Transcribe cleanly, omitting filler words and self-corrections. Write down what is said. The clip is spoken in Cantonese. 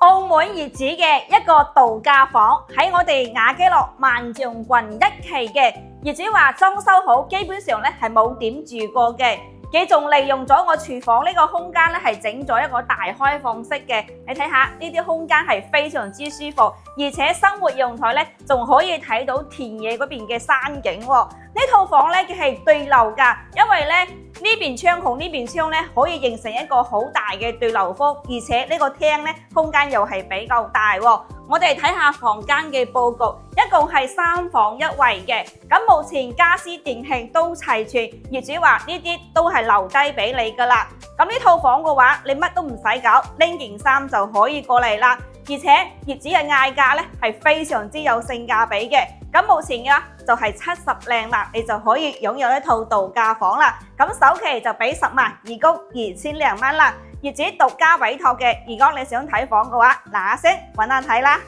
澳門業主嘅一個度假房喺我哋雅基樂萬象群一期嘅業主話裝修好，基本上咧係冇點住過嘅。佢仲利用咗我廚房呢個空間咧，係整咗一個大開放式嘅。你睇下呢啲空間係非常之舒服，而且生活陽台咧仲可以睇到田野嗰邊嘅山景喎。呢套房咧佢係對流㗎，因為咧呢邊窗同呢邊窗咧可以形成一個好大嘅對流風，而且呢個廳咧空間又係比較大喎。我哋睇下房間嘅佈局，一共係3房1衛嘅。咁目前家私電器都齊全，業主話呢啲都係留低俾你㗎啦。咁呢套房嘅話，你乜都唔使搞，拎件衫就可以過嚟啦。而且業主嘅嗌價咧係非常之有性價比嘅。咁目前嘅就係70零啦，你就可以擁有一套度假房啦。咁首期就俾10萬，預供2000零蚊啦。業主獨家委託嘅，如果你想睇房嘅話，嗱一聲揾下睇啦。